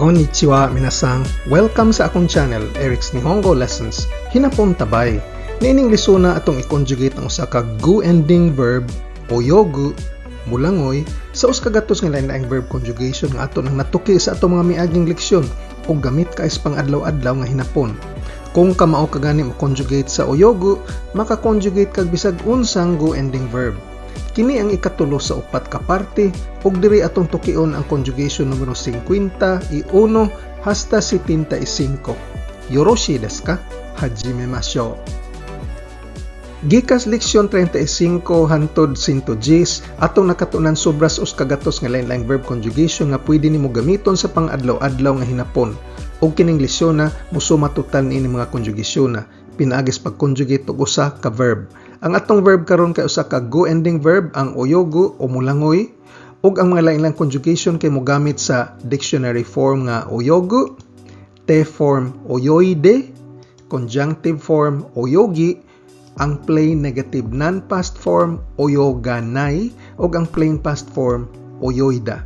Konnichiwa minasan, welcome sa akong channel, Eric's Nihongo Lessons. Hinapon tabay. Niining lisuna atong i-conjugate ang usa ka gu ending verb o yogu, mulangoy, sa uskagatos nga lain-laing verb conjugation nga ato nang natuki sa atong mga miaging leksyon o gamit ka is pang adlaw-adlaw nga hinapon. Kung kamao ka gani mo conjugate sa oyogu, maka-conjugate kag bisag unsang gu ending verb. Kini ang ikatulo sa upat ka parte ug diri atong tukion ang conjugation numero 51 hasta 75. Yoroshi desu ka? Hajimemashou. Gikas leksyon 35 hangtod 110 atong nakatunan sobras uskagatos nga lain-laing verb conjugation nga pwede nimo gamiton sa pang-adlaw-adlaw nga hinapon. Og kining lesyon na musuma total niini mga conjugation na pinaagis pag-conjugate og usa ka verb. Ang atong verb karon kay usa ka gu ending verb ang oyogu o mulangoy ug ang mga lain-laing conjugation kay mogamit sa dictionary form nga oyogu, te form oyoide, conjunctive form oyogi, ang plain negative non-past form oyoganai ug ang plain past form oyoida.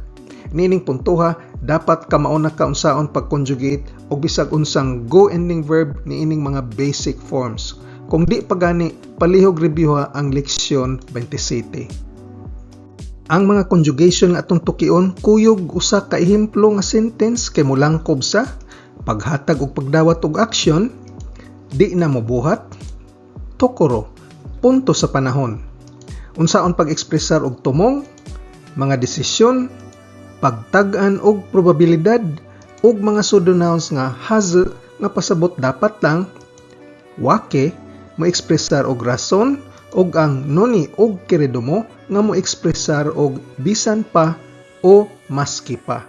Nining puntuha, dapat kamao na kaunsaon pag-conjugate og bisag unsang gu ending verb niining mga basic forms. Kung di pa gani, palihog reviewha ang leksyon 27. Ang mga conjugation nga atong tukion, kuyog usa ka ehemplo nga sentence kay mulangkob sa paghatag og pagdawat og action, di na mobuhat, tokoro, punto sa panahon. Unsaon pag-ekspresar og tumong, mga desisyon, pagtag-an og probabilidad, ug mga pseudonouns nga hazu nga pasabot dapat lang, wake, mo-ekspresar og rason, og ang noni og keredomo nga mo-ekspresar og bisan pa o maski pa.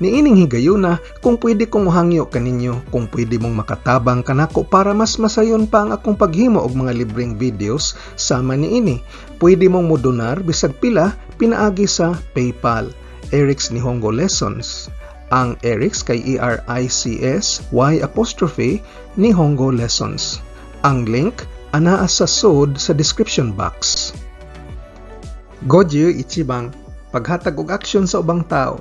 Niining higayuna, kung pwede kong mohangyo kaninyo, kung pwede mong makatabang kanako para mas masayon pa ang akong paghimo og mga libreng videos, sama niini. Pwede mong modonar bisag pila pinaagi sa PayPal, Eric's Nihongo Lessons. Ang Eric's kay ERICS Nihongo Lessons. Ang link anaa sa sod sa description box. Goju ichibang, paghatag og action sa ubang tao.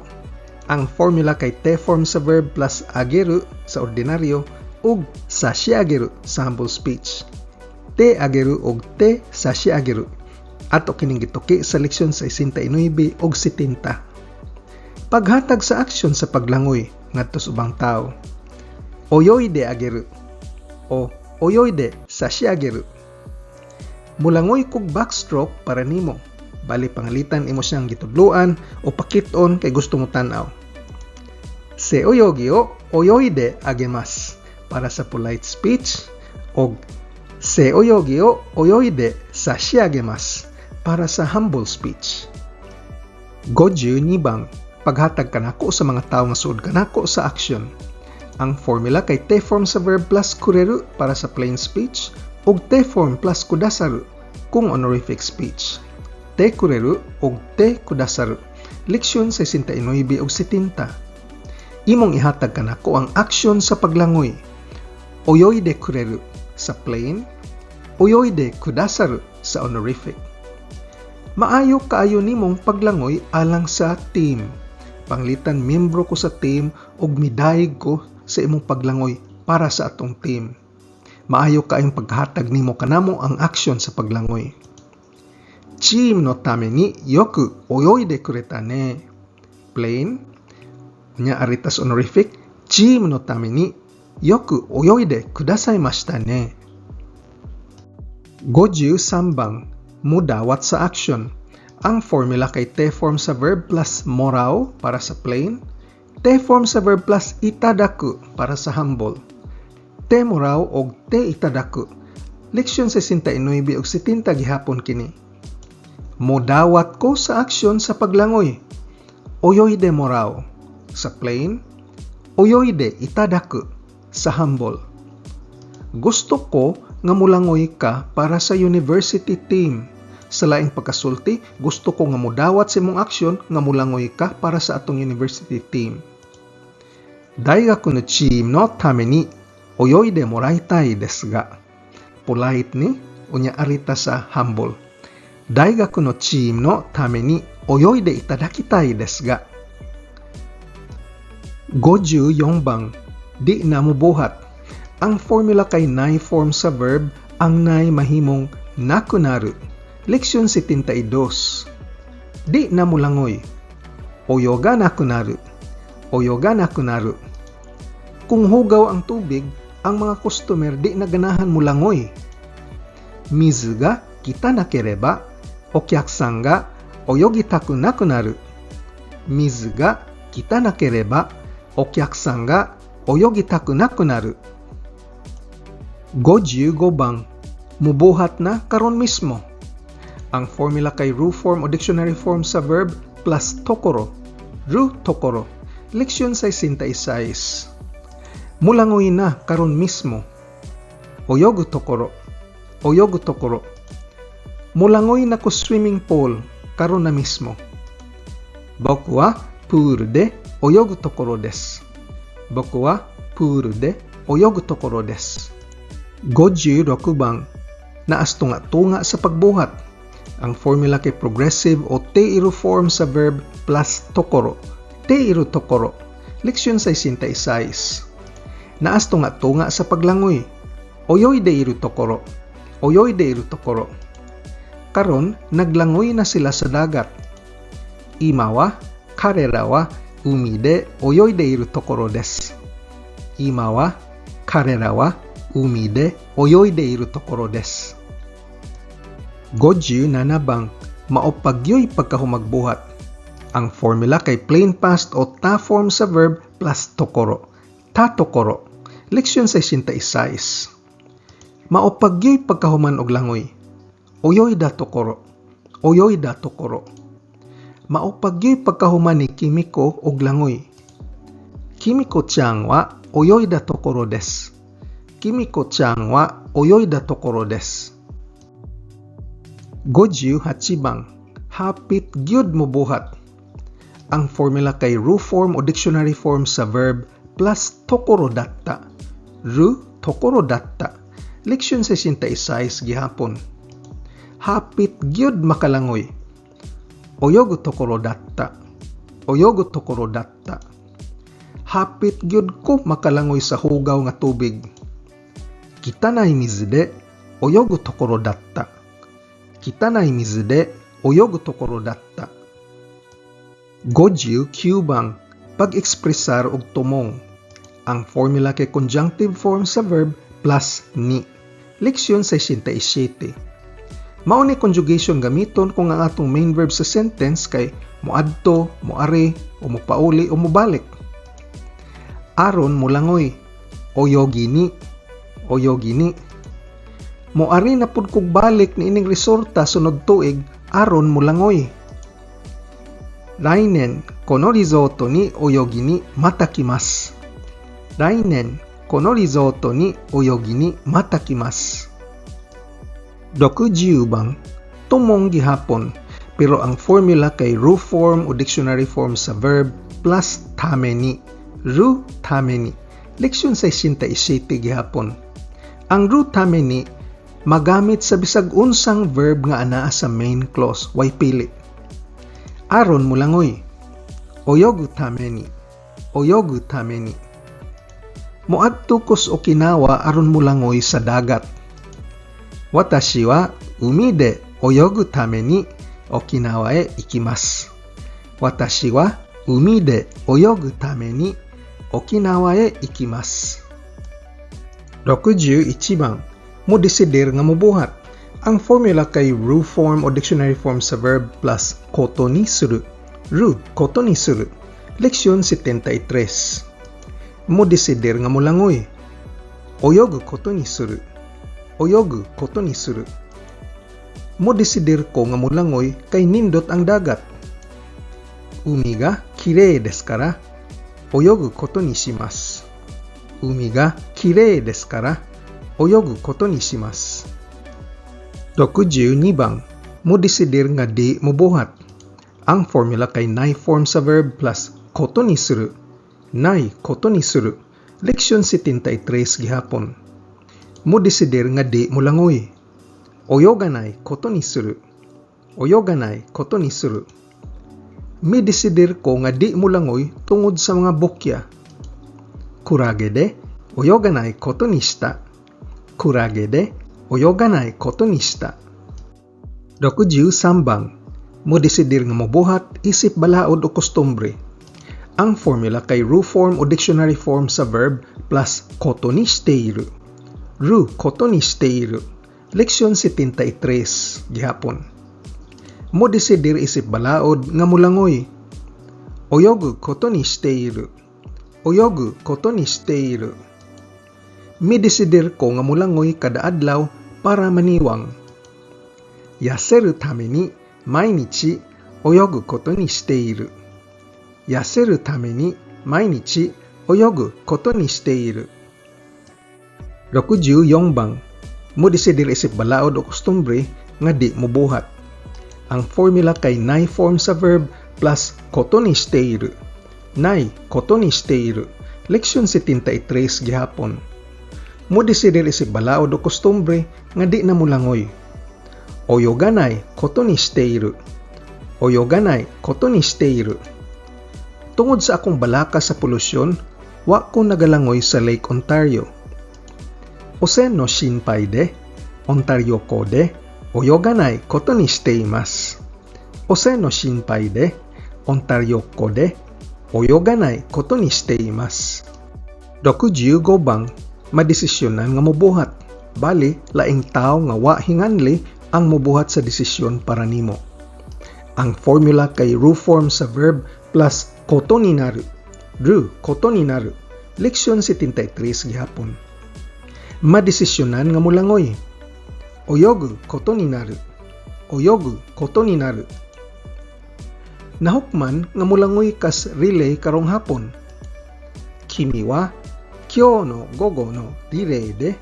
Ang formula kay te form sa verb plus ageru sa ordinaryo ug sashiageru sa humble speech. Te ageru ug te sashiageru. Ato kining gituki sa leksyon 69 ug 70. Paghatag sa aksyon sa paglangoy ngadto sa ubang tao. Oyoide ageru o oyoide sashiageru. Mulangoy kog backstroke para nimo. Bali pangalitan imo siyang gitudloan o pakit-on kay gusto mo tan-aw. Se oyogi o oyoide agemasu para sa polite speech og se oyogi o oyoide sashiagemasu para sa humble speech. Goju nibang, paghatag kanako sa mga tao nga suod kanako sa action. Ang formula kay te form sa verb plus kureru para sa plain speech ug te form plus kudasaru kung honorific speech. Te kureru ug te kudasaru. Leksyon 69 ug 70. Imong ihatag kanako ang action sa paglangoy. Oyoide kureru sa plain, oyoide kudasaru sa honorific. Maayo kaayo nimong paglangoy alang sa team. Panglitan miyembro ko sa team ug midayeg ko sa imong paglangoy para sa atong team. Maayo kaayong paghatag nimo kanamo ang action sa paglangoy. Chim no tame ni yoku oyoide kureta ne. Plain, nya aritas honorific, chim no tame ni yoku oyoide kudasaimashita ne. Goju sambang, mudawat sa action. Ang formula kay te form sa verb plus morao para sa plain, te form sa verb plus itadaku para sa humble. Te morao og te itadaku. Leksyon 69 ug 70 gihapon kini. Modawat ko sa aksyon sa paglangoy. Oyoide morao sa plain, oyoide itadaku sa humble. Gusto ko nga mulangoy ka para sa university team. Sa laing pagkasulti, gusto ko nga modawat sa imong aksyon nga mulangoy ka para sa atong university team. Daigaku no chim no tame ni oyoide moraitai desu ga. Polite ni unya arita sa humble. Daigaku no chim no tame ni oyoide itadakitai desu ga. Goju yongbang, di na mubuhat. Ang formula kay nai form sa verb, ang nai mahimong nakunaru. Leksyon 72. Di na mulangoy. Oyoga nakunaru. Oyoga nakunaru. Kung hugaw ang tubig, ang mga customer di na ganahan mulangoy. Mizu ga kitanakereba, okyaksan ga oyogitaku nakunaru. Mizu ga kitanakereba, okyaksan ga oyogitaku nakunaru. 55 bang, mubuhat na karon mismo. Ang formula kay ru form o dictionary form sa verb plus tokoro. Ru tokoro. Leksyon 66. Mulangoy na karon mismo. Oyogu tokoro. Oyogu tokoro. Mulangoy na ko swimming pool karon na mismo. Boku wa pool de oyogu tokoro desu. Boku wa pool de oyogu tokoro desu. 56 bang, naas tunga-tunga sa pagbuhat. Ang formula kay progressive o teiru form sa verb plus tokoro. Teiru tokoro. Leksyon 66. Naas tunga-tunga sa paglangoy. Oyoy deiru tokoro. Oyoy deiru tokoro. Karon, naglangoy na sila sa dagat. Ima wa karera wa umi de oyoy deiru tokoro desu. Ima wa karera wa umi de oyoy deiru tokoro desu. 57 bang, maopagyoy pagkahumagbuhat. Ang formula kay plain past o ta form sa verb plus tokoro. Ta tokoro. Leksyon 66. Maopagyoy pagkahuman og langoy. Oyoy da tokoro. Oyoy da tokoro. Maopagyoy pagkahuman ni Kimiko og langoy. Kimiko-chan wa oyoy da tokoro desu. Kimiko-chan wa oyoy da tokoro desu. 58 bang, hapit gyud mubuhat. Ang formula kay ru form o dictionary form sa verb plus tokoro datta. Ru tokoro datta. Leksyon 66 gihapon. Hapit gyud makalangoy. Oyogu tokoro datta. Oyogu tokoro datta. Hapit gyud ko makalangoy sa hugaw nga tubig. Kitanai mizu de oyogu tokoro datta. Kitanai mizu de oyogu tokoro datta. 59 bang, pag-ekspresar og tumong. Ang formula kay conjunctive form sa verb plus ni. Leksyon 67. Mao ni conjugation gamiton kung ang atong main verb sa sentence kay moadto, moari, o mopauli o mobalik. Aron mulangoy. Oyogi ni. Oyogi ni. Moari na pud kog balik ni ining resorta sunod tuig aron mulangoy. Lainen, kono risotto ni oyogi ni matakimasu. Lainen, kono risotto ni oyogi ni matakimasu. 60 bang, tumong gihapon, pero ang formula kay ru form o dictionary form sa verb plus tame ni. Ru tame ni. Leksyon 67 gihapon. Ang ru tame ni magamit sa bisag unsang verb nga anaa sa main clause, way pili. Aron mulangoy. Oyogu tame ni. Oyogu tame ni. Moadto ko sa Okinawa aron mulangoy sa dagat. Watashi wa umi de oyogu tame ni Okinawa e ikimasu. Watashi wa umi de oyogu tame ni Okinawa e ikimasu. 61 bang, mo desider nga mobuhat. Ang formula kay ru form o dictionary form sa verb plus koto ni suru. Ru koto ni suru. Leksyon 73. Mo desider nga mulangoy. Oyogu koto ni suru. Oyogu koto ni suru. Mo desider ko nga mulangoy kay nindot ang dagat. Umi ga kirei desu kara oyogu koto ni shimasu. Umi ga kirei desu kara oyogu koto ni shimasu. 62 bang, mo desider nga di mubuhat. Ang formula kay nai form sa verb plus koto ni suru. Nai koto ni suru. Leksyon 73 gihapon. Mo desider nga di mulangoy. Oyoganai koto ni suru. Oyoganai koto ni suru. Mi desider ko nga di mulangoy tungod sa mga bukya. kurage de oyoganai koto ni shita. Kurage de oyoganai koto ni shita. 63 bang, mo desidir nga mobuhat isip balaod o kostumbre. Ang formula kay ru form o dictionary form sa verb plus koto ni shiteiru. Ru koto ni shiteiru. Leksyon 73 gihapon. Mo desidir isip balaod nga mulangoy. Oyogu koto ni shiteiru. Oyogu koto ni shiteiru. Mi desidir ko nga mulangoy kada adlaw para maniwang. Yaseru tame ni mainichi oyogu koto ni shiteiru. Yaseru tame ni mainichi oyogu koto ni shiteiru. 64 bang, mo desidir isip balaod o kostumbre nga di mobuhat. Ang formula kay nai form sa verb plus koto ni shiteiru. Nai koto ni shiteiru. Leksyon 73 gihapon. Mo desidir isip balaod o kostumbre nga di na mulangoy. Oyoganai koto ni shiteiru. Oyoganai koto ni shiteiru. Tungod sa akong balaka sa polusyon, wa ko nagalangoy sa Lake Ontario. Osen no shinpai de Ontario ko de oyoganai koto ni shiteimasu. Osen no shinpai de Ontario ko de oyoganai koto ni shiteimasu. 65 bang, madesisyonan nga mobuhat. Bali, laing tao nga wa hinganli ang mobuhat sa desisyon para nimo. Ang formula kay ru form sa verb plus koto ni naru. Ru koto ni naru. Leksyon 73 gihapon. Madesisyonan nga mulangoy. Oyogu koto ni naru. Oyogu koto ni naru. Nahukman nga mulangoy kas relay karong hapon. Kimi wa kyou no gogo no relay de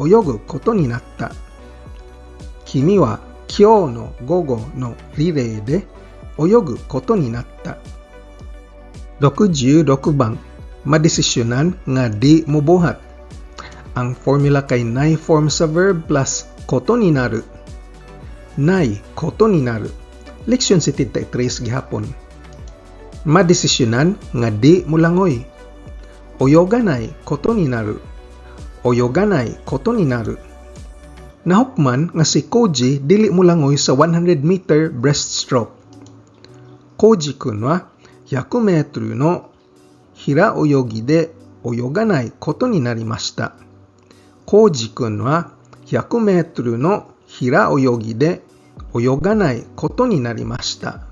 oyogu koto ni natta. Kimi wa kyou no gogo no relay de oyogu koto ni natta. 66 bang, madesisyonan nga di mobuhat. Ang formula kay nai form sa verb plus koto ni naru. Nai koto ni naru. Leksyon 73 gihapon. Madesisyonan nga di mulangoy. Oyoganai koto ni naru. Oyoganai koto ni naru. Nahukman nga si Koji dili mulangoy sa 100-meter breaststroke. Koji-kun wa 100 metru no hiraoyogi de oyoganai koto ni narimashita. Koji-kun wa 100 metru no hiraoyogi de oyoganai koto ni narimashita.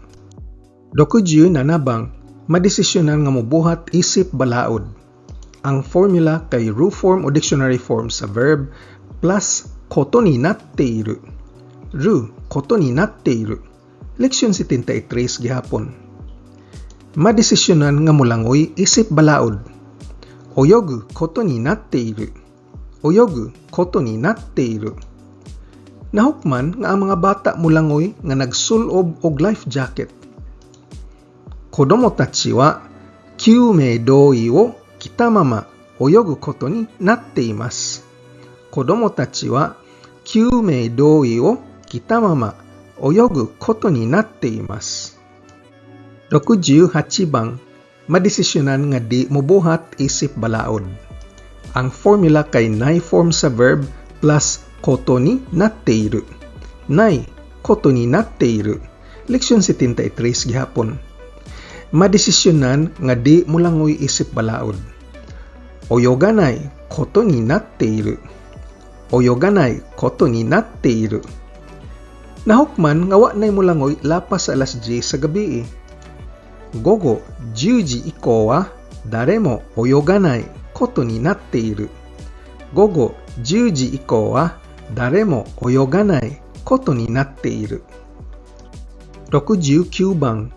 67 bang, madesisyonan nga mobuhat isip balaod. Ang formula kay ru form o dictionary form sa verb plus koto ni natteiru. Ru koto ni natteiru. Leksyon 73 gihapon. Madesisyonan nga mulangoy isip balaod. Oyogu koto ni natteiru. Oyogu koto ni natteiru. Nahukman nga ang mga bata mulangoy nga nagsulob og life jacket. Kodomo tachi wa kyūmei dōi wo kita mama oyogu koto ni natteimasu. Kodomo tachi wa kyūmei dōi wo kita mama oyogu koto ni natteimasu. 68 bang, madesisyonan nga di mobuhat isip balaod. Ang formula kay nai form sa verb plus koto ni natteiru. Nai koto ni natteiru. Leksyon 73 gihapon. Madesisyonan nga di mulangoy isip balaod. Oyoganai koto ni natteiru. Oyoganai koto ni natteiru. Nahukman nga wa nay mulangoy lapas sa alas 10 sa gabi. Gogo 10 時以降は誰も泳がないことになっている。午後10時以降は誰も泳がないことになっている。69 bang,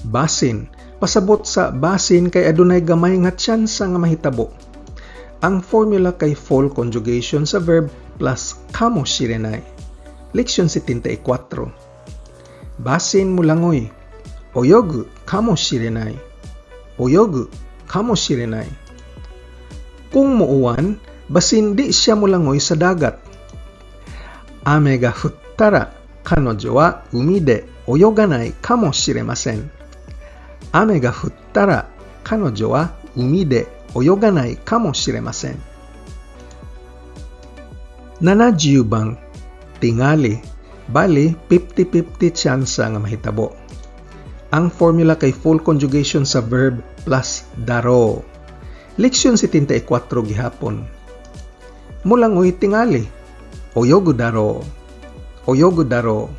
basin. Pasabot sa basin kay adunay gamay nga tsansa nga mahitabo. Ang formula kay full conjugation sa verb plus kamoshirenai. Leksyon 74. Basin mulangoy. Oyogu kamoshirenai. Oyogu kamoshirenai. Kung muuwan, basin di siya mulangoy sa dagat. Ame ga futtara, kanojo wa umi de oyoganai kamoshiremasen. Ame ga futtara, kanojo wa umi de 泳がないかもしれません。70 bang tingali, bali 50-50 tsansa nga mahitabo. Ang formula kay full conjugation sa verb plus daro. Leksyon 74 gihapon. Mulangoy tingali, oyogo daro, oyogo daro.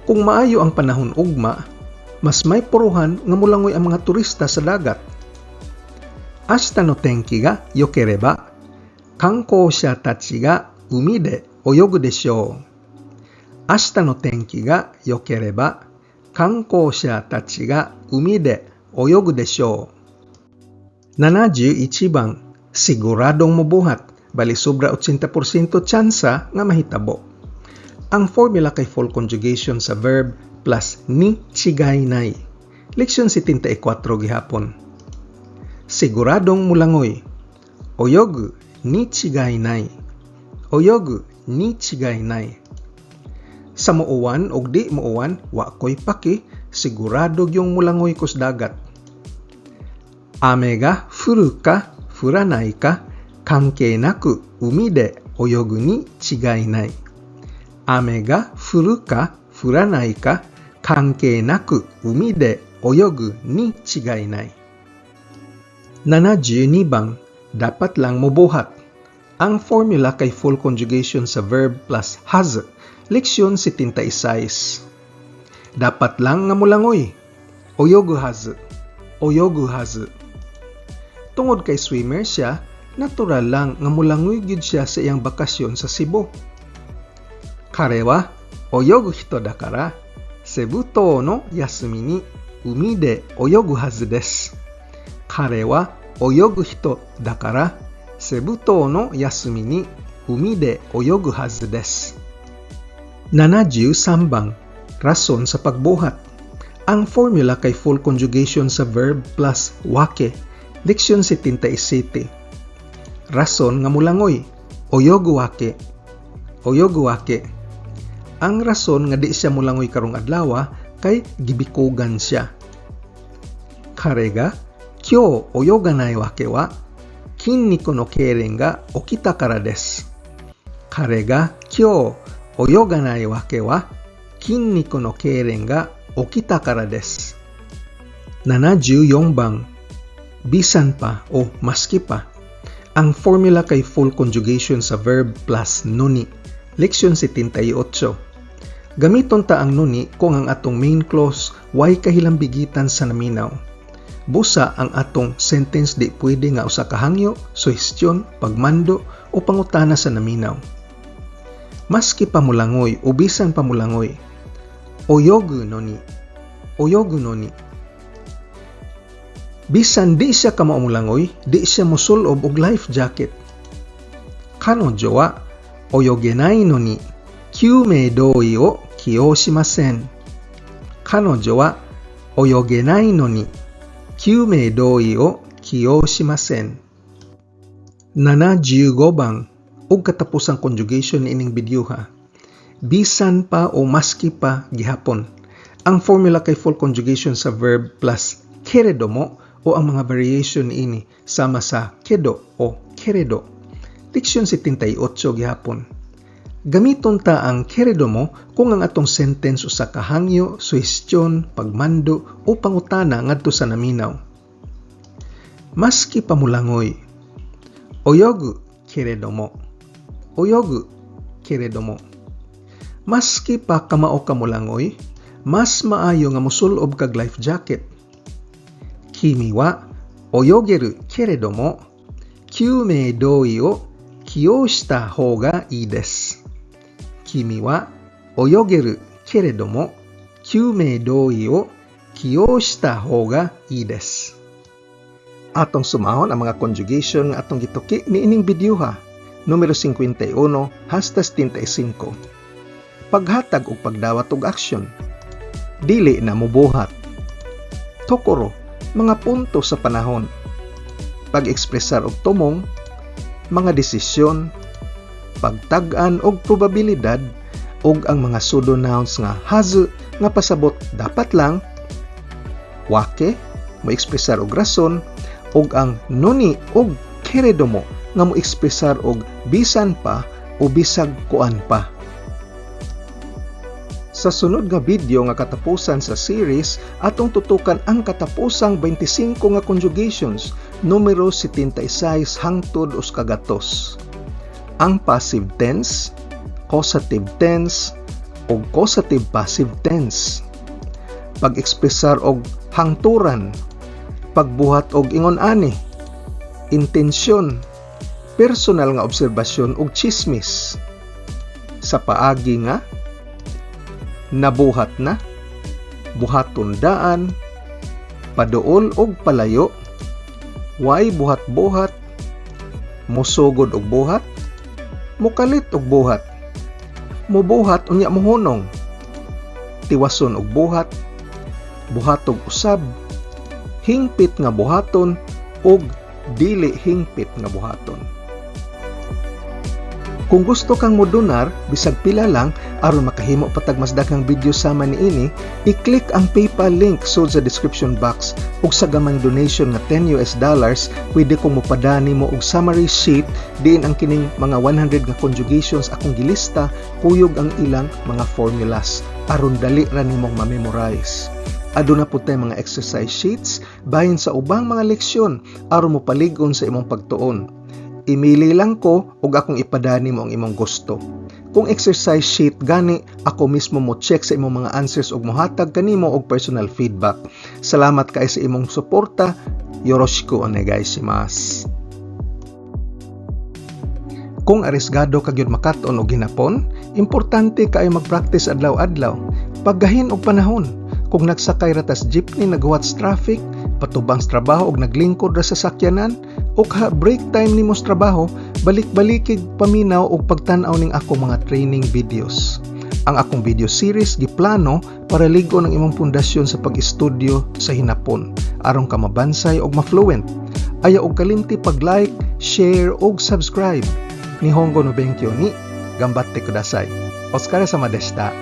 Kung maayo ang panahon ugma, mas may puruhan nga mulangoy ang mga turista sa dagat. Ashita no tenki ga yokereba, kankousha tachi ga umi de oyogu deshou. Ashita no tenki ga yokereba, kankousha tachi ga umi de oyogu deshou. 71 bang siguradong mabuhat, bali sobra 80% tsansa nga mahitabo. Ang formula kay full conjugation sa verb plus ni chigainai. Leksyon 74 gihapon. Siguradong mulangoy. Oyogu ni chigainai. Oyogu ni chigainai. Sa muuwan o di muuwan, wa ko'y paki, sigurado yung mulangoy kus dagat. Ame ga furu ka, furanai ka, kankei naku umi de oyogu ni chigainai. Ame ga furu ka, furanai ka, kankei naku umi de oyogu ni chigainai. 72 bang dapat lang mabuhat. Ang formula kay full conjugation sa verb plus has. Leksyon 76. Dapat lang nga mulangoy. Oyogu hazu. Oyogu hazu. Tungod kay swimmer siya, natural lang nga mulangoy gyud siya sa iyang bakasyon sa Cebu. Kare wa oyogu hito dakara, Cebu no yasumi ni umi de oyogu hazu desu. Kare wa oyogu hito dakara, Cebu no yasumi ni umi de oyogu hazu desu. 73 bang rason sa pagbuhat. Ang formula kay full conjugation sa verb plus wake. Leksyon 77. Rason nga mulangoy. Oyogu wake. Oyogu wake. Ang rason nga di siya mulangoy karong adlaw kay gibikugan siya. Kare ga kyou oyoganai wake wa kinniku no keiren ga okita kara desu. Kare ga kyou oyoganai wake wa kinniku no keiren ga okita kara desu. 74 bang bisan pa o maski pa. Ang formula kay full conjugation sa verb plus noni. Leksyon 78. Gamiton ta ang noni kung ang atong main clause way kahilambigitan sa naminaw. Busa ang atong sentence di pwede nga usa ka hangyo, suhestyon, pagmando o pangutana sa naminaw. Maski pa mulangoy o bisan pa mulangoy. Oyogu noni. Oyogu noni. Bisan di siya kamaulangoy, di siya mosulob og life jacket. Kanojo wa oyogenai no ni kyumei doi o kiyoshimasen. Kanojo wa oyogenai no ni kyumei doi o kiyoshimasen. 75 bang ug katapusang conjugation ining video ha. Bisan pa o maski pa gihapon. Ang formula kay full conjugation sa verb plus keredo mo o ang mga variation ini sama sa kedo o keredo. Leksyon 78 gihapon. Gamiton ta ang keredo mo kung ang atong sentence usa ka hangyo, suhestyon, pagmando o pangutana ngadto sa naminaw. Maski pa mulangoy. Oyogu keredo mo. Oyogu keredo mo. Maski pa kamao ka mulangoy, mas maayo nga mosulob kag life jacket. Kimi wa oyogeru keredomo kyumei doi o kiyoshita hou ga ii desu. Kimi wa oyogeru keredomo kyumei doi o kiyoshita hou ga ii desu. Atong sumahon ang mga conjugation nga atong gituki niining video ha. Numero 51 hasta 75. Paghatag og pagdawat og aksyon. Dili na mobuhat. Tokoro, mga punto sa panahon. Pag-ekspresar og tumong, mga desisyon, pagtag-an og probabilidad og ang mga pseudo nouns nga hazu nga pasabot dapat lang, wake, mo ekspresar og rason ug ang noni ug keredomo nga mo ekspresar og bisan pa o bisag kuan pa. Sa sunod nga video nga katapusan sa series, atong tutukan ang katapusang 25 nga conjugations, numero 76 hangtod us kagatos. Ang passive tense, causative tense, ug causative passive tense. Pag-ekspresar og hangturan, pagbuhat og ingon ani, intensyon, personal nga obserbasyon ug chismis. Sa paagi nga nabuhat na, buhaton daan, paduol og palayo, way buhat-buhat, musugod og buhat, mukalit og buhat, mubuhat unya mohunong, tiwason og buhat, buhatog usab, hingpit nga buhaton ug dili hingpit nga buhaton. Kung gusto kang modonar, bisag pila lang, aron makahimo patag mas daghang video sama niini, i-click ang PayPal link sud sa description box ug sa gamang donation nga $10, pwede kong mopadani mo og summary sheet diin ang kining mga 100 nga conjugations akong gilista, kuyog ang ilang mga formulas aron dali ra nimong ma-memorize. Aduna pud tay mga exercise sheets bahin sa ubang mga leksyon aron mo palig-on sa imong pagtuon. Imili lang ko ug akong ipadani mo ang imong gusto. Kung exercise sheet gani, ako mismo mo check sa imong mga answers ug mohatag kanimo og personal feedback. Salamat kay sa imong suporta. Yoroshiku onegaishimasu. Kung arisgado ka gyud makaton og ginapon, importante kaayo mag-practice adlaw-adlaw. Paggahin og panahon. Kung nagsakay ra tas jeepney nagwatch traffic, patubang sa trabaho og naglingkod ra sa sakyanan, ug break time nimo sa trabaho, balik-balikig paminaw og pagtan-aw ning ako mga training videos. Ang akong video series giplano para ligon ang imong pundasyon sa pag-estudyo sa hinapon aron ka mabansay og ma-fluent. Ayaw og kalimti pag-like, share ug subscribe. Nihongo no benkyo ni gambatte kudasai. Oskare sama deshita.